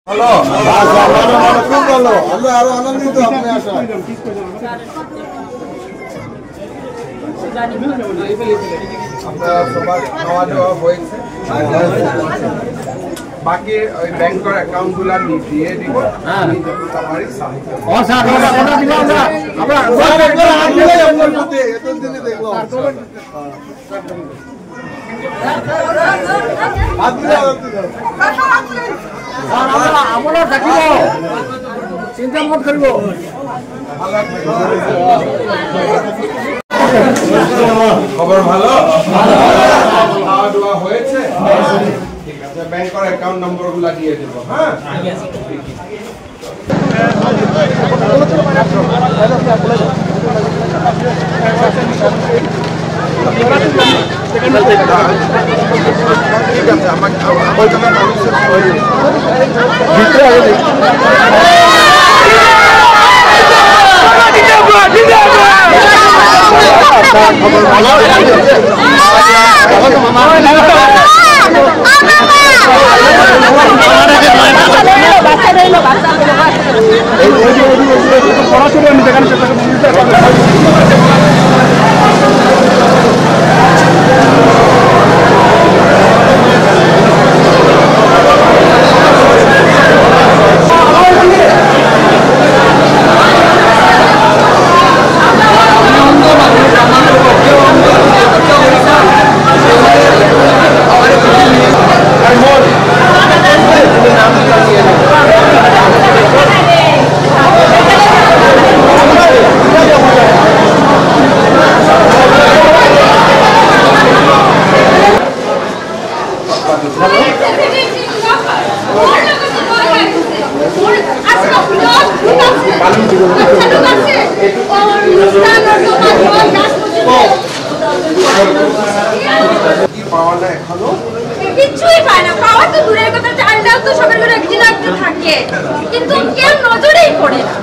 hello খুব ভালো আমরা আরো আনন্দিত আপনি আসা আপনারা সবার খাওয়া দাওয়া হয়েছে বাকি ওই ব্যাংকের অ্যাকাউন্টগুলো দিয়ে দিব আমি যতটা পারি সাহায্য চিন্তা মত করব খবর ভালো খাওয়া দাওয়া হয়েছে ঠিক আছে ব্যাংকের অ্যাকাউন্ট নম্বরগুলো দিয়ে দেব হ্যাঁ ঠিক আছে আমাকে মানুষের খবর ভালো সরাসরি আমি দেখানোর চেষ্টা কিছুই পায় না পাওয়া তো দূরের কথা চালটাও তো সবার ঘরে একদিন একটু থাকে কিন্তু কেউ নজরেই পড়ে না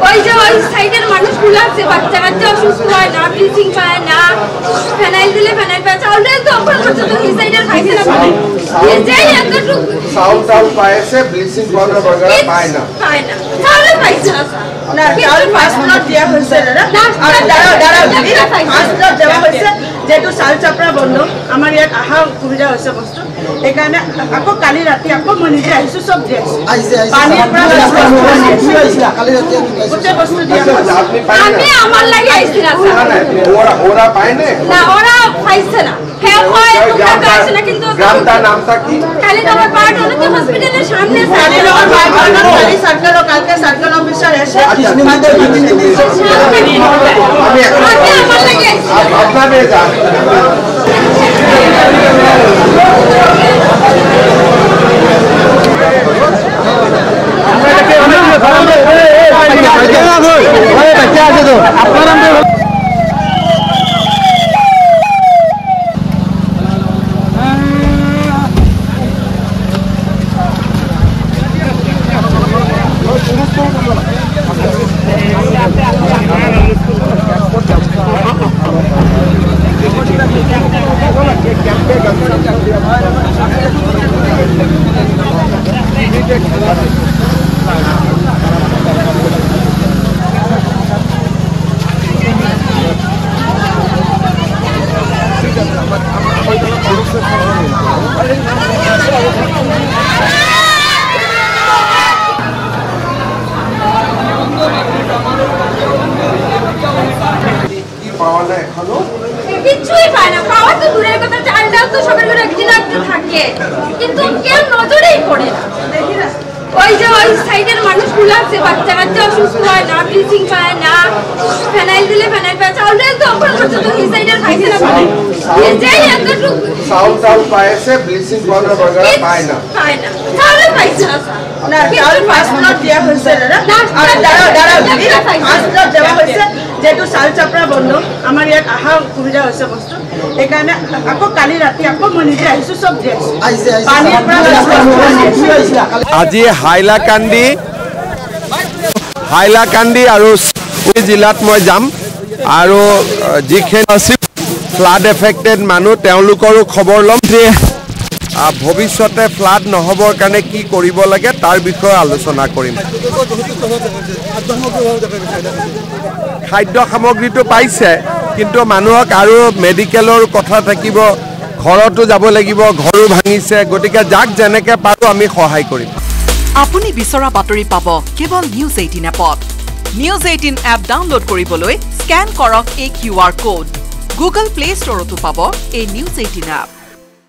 ওই যে ওই সাইডের মানুষগুলো আছে বাচ্চা কাচ্চা অসুস্থ হয় না ব্লিচিং পায় না ফেনাইল দিলে ফেনাইল পায় চাউলে তো অপর পর্যন্ত এই সাইডের খাইছে না যেই এতটুকু চাউল পাইছে ব্লিচিং পাউডার বগেরা পায় না চাউলে পাইছে না চাউল ফার্স্ট প্লট দিয়া হয়েছে দাঁড়াও ফার্স্ট প্লট দেওয়া হয়েছে যেহেতু চাউল চাপৰা বন্ধ আমাৰ ইয়াত অহা সুবিধা হৈছে বস্তু সেইকাৰণে আকৌ কালি ৰাতি আকৌ মই নিজে আহিছোঁ চব দি পানীৰ পৰা গোটেই বস্তু দিয়া আমি আমার লাগি আইছি না ওরা পায় না ওরা পাইছে না হ্যাঁ হয় তোমরা পাইছে না কিন্তু গ্রামটার নামটা কি কালি তোমার পার্ট হলো তো হসপিটালের সামনে কালি আমার কালি সার্কেল কালকে সার্কেল অফিসার এসে আমি আমার লাগি আইছি আপনাদের যান কিছুই পায় না পাওয়া তো দূরের কথা চালটাও তো সবার ঘরে একদিন একটু থাকে কিন্তু কেউ নজরেই পড়ে না ওই যে ওই সাইডের মানুষগুলো আছে বাচ্চা কাচ্চা অসুস্থ হয় না ব্লিচিং পায় না ফেনাইল দিলে ফেনাইল পায় চাউলে তো অপর পর্যন্ত এই সাইডের খাইছে না যেই এতটুকু চাউল পাইছে ব্লিচিং পাউডার বগেরা পায় না চাউলে পাইছে না চাউল ফার্স্ট প্লট দিয়া হয়েছে দাঁড়াও ফার্স্ট প্লট দেওয়া হয়েছে যেহেতু চাউল চাপৰা বন্ধ আমাৰ ইয়াত অহা সুবিধা হৈছে বস্তু সেইকাৰণে আকৌ কালি ৰাতি আকৌ মই নিজে আহিছোঁ চব দি পানীৰ পৰা আজি হাইলাকান্দি আৰু জিলাত মই যাম আৰু যিখিনি ফ্লাড এফেক্টেড মানুহ তেওঁলোকৰো খবৰ ল'ম যে ভৱিষ্যতে ফ্লাড নহ'বৰ কাৰণে কি কৰিব লাগে তাৰ বিষয়ে আলোচনা কৰিম খাদ্য সামগ্ৰীটো পাইছে কিন্তু মানুহক আৰু মেডিকেলৰ কথা থাকিব ঘৰতো যাব লাগিব ঘৰো ভাঙিছে গতিকে যাক যেনেকৈ পাৰোঁ আমি সহায় কৰিম আপুনি বিচৰা বাতৰি পাব কেৱল নিউজ 18 এপত নিউজ 18 এপ ডাউনলোড কৰিবলৈ স্ক্যান কৰক এই QR কোড গুগল প্লে ষ্টৰতো পাব এই নিউজ 18 এপ